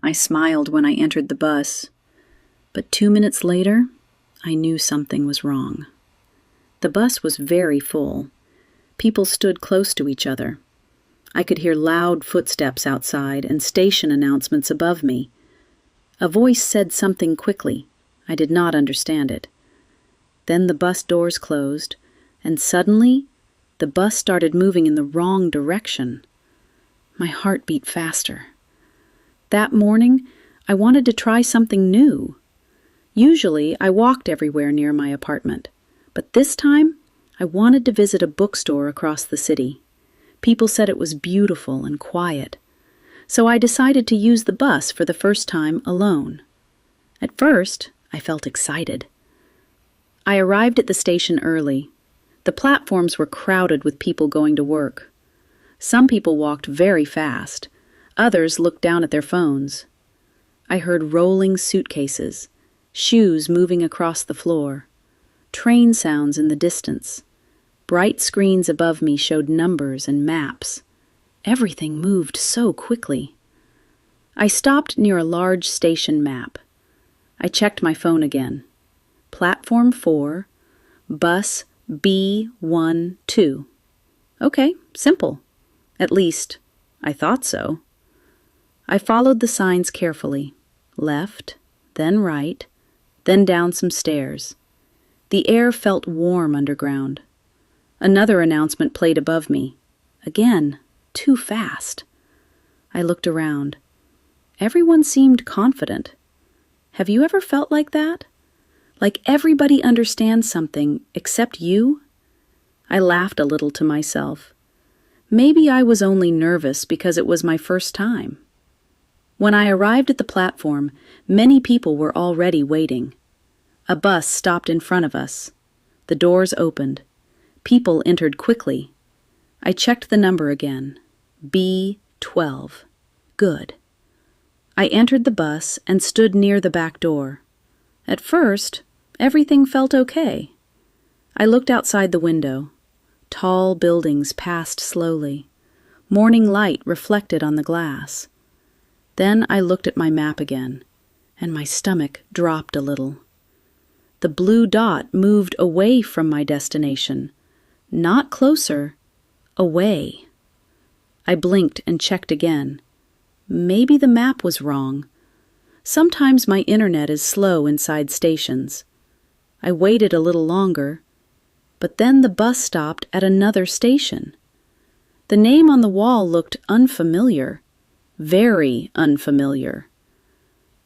I smiled when I entered the bus, but 2 minutes later, I knew something was wrong. The bus was very full. People stood close to each other. I could hear loud footsteps outside and station announcements above me. A voice said something quickly. I did not understand it. Then the bus doors closed, and suddenly, the bus started moving in the wrong direction. My heart beat faster. That morning, I wanted to try something new. Usually, I walked everywhere near my apartment, but this time, I wanted to visit a bookstore across the city. People said it was beautiful and quiet, so I decided to use the bus for the first time alone. At first, I felt excited. I arrived at the station early. The platforms were crowded with people going to work. Some people walked very fast. Others looked down at their phones. I heard rolling suitcases, shoes moving across the floor, train sounds in the distance. Bright screens above me showed numbers and maps. Everything moved so quickly. I stopped near a large station map. I checked my phone again. Platform 4, bus B12. Okay, simple. At least, I thought so. I followed the signs carefully. Left, then right, then down some stairs. The air felt warm underground. Another announcement played above me. Again, too fast. I looked around. Everyone seemed confident. Have you ever felt like that? Like everybody understands something except you? I laughed a little to myself. Maybe I was only nervous because it was my first time. When I arrived at the platform, many people were already waiting. A bus stopped in front of us. The doors opened. People entered quickly. I checked the number again. B12. Good. I entered the bus and stood near the back door. At first, everything felt okay. I looked outside the window. Tall buildings passed slowly. Morning light reflected on the glass. Then I looked at my map again, and my stomach dropped a little. The blue dot moved away from my destination. Not closer, away. I blinked and checked again. Maybe the map was wrong. Sometimes my internet is slow inside stations. I waited a little longer, but then the bus stopped at another station. The name on the wall looked unfamiliar, very unfamiliar.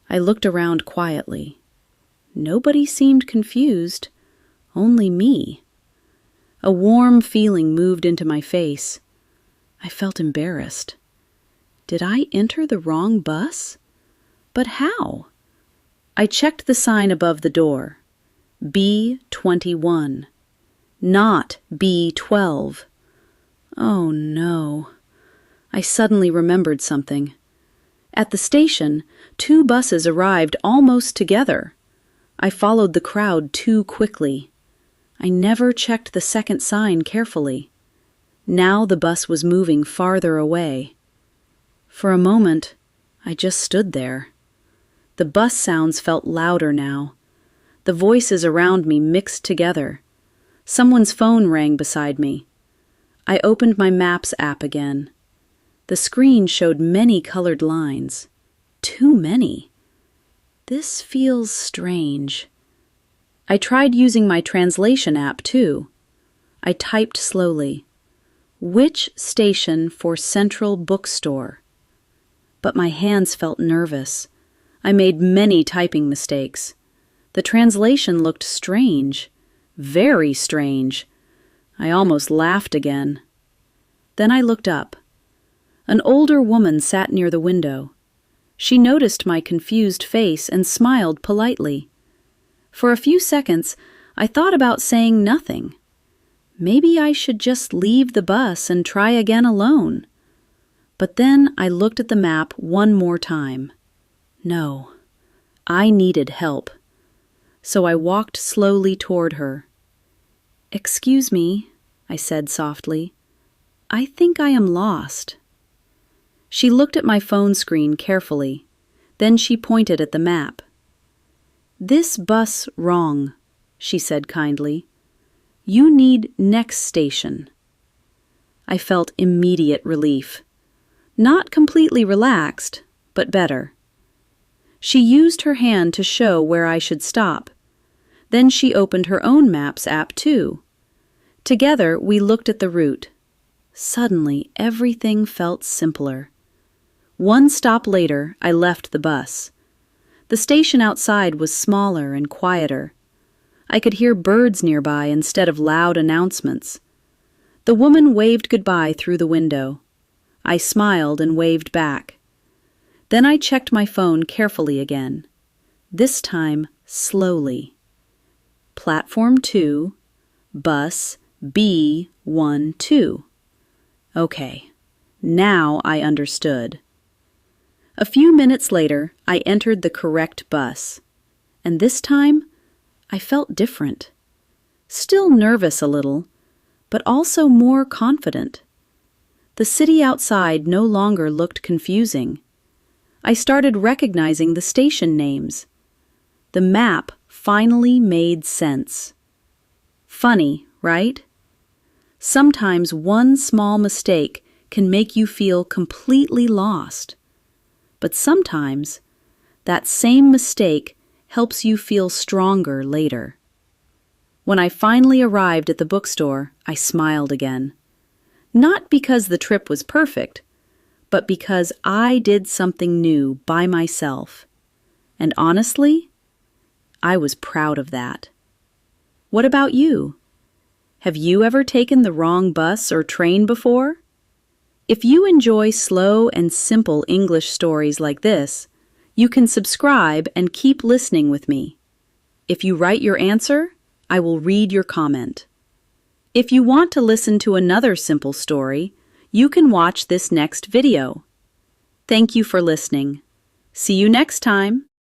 I looked around quietly. Nobody seemed confused, only me. A warm feeling moved into my face. I felt embarrassed. Did I enter the wrong bus? But how? I checked the sign above the door. B21. Not B12. Oh no. I suddenly remembered something. At the station, 2 buses arrived almost together. I followed the crowd too quickly. I never checked the second sign carefully. Now the bus was moving farther away. For a moment, I just stood there. The bus sounds felt louder now. The voices around me mixed together. Someone's phone rang beside me. I opened my Maps app again. The screen showed many colored lines. Too many. This feels strange. I tried using my translation app too. I typed slowly. Which station for Central Bookstore? But my hands felt nervous. I made many typing mistakes. The translation looked strange. Very strange. I almost laughed again. Then I looked up. An older woman sat near the window. She noticed my confused face and smiled politely. For a few seconds, I thought about saying nothing. Maybe I should just leave the bus and try again alone. But then I looked at the map one more time. No, I needed help. So I walked slowly toward her. "Excuse me," I said softly. "I think I am lost." She looked at my phone screen carefully. Then she pointed at the map. "This bus wrong," she said kindly. "You need next station." I felt immediate relief. Not completely relaxed, but better. She used her hand to show where I should stop. Then she opened her own Maps app too. Together we looked at the route. Suddenly, everything felt simpler. One stop later, I left the bus. The station outside was smaller and quieter. I could hear birds nearby instead of loud announcements. The woman waved goodbye through the window. I smiled and waved back. Then I checked my phone carefully again. This time, slowly. Platform 2, bus B12. Okay, now I understood. A few minutes later, I entered the correct bus. And this time, I felt different. Still nervous a little, but also more confident. The city outside no longer looked confusing. I started recognizing the station names. The map finally made sense. Funny, right? Sometimes one small mistake can make you feel completely lost. But sometimes, that same mistake helps you feel stronger later. When I finally arrived at the bookstore, I smiled again. Not because the trip was perfect, but because I did something new by myself. And honestly, I was proud of that. What about you? Have you ever taken the wrong bus or train before? If you enjoy slow and simple English stories like this, you can subscribe and keep listening with me. If you write your answer, I will read your comment. If you want to listen to another simple story, you can watch this next video. Thank you for listening. See you next time.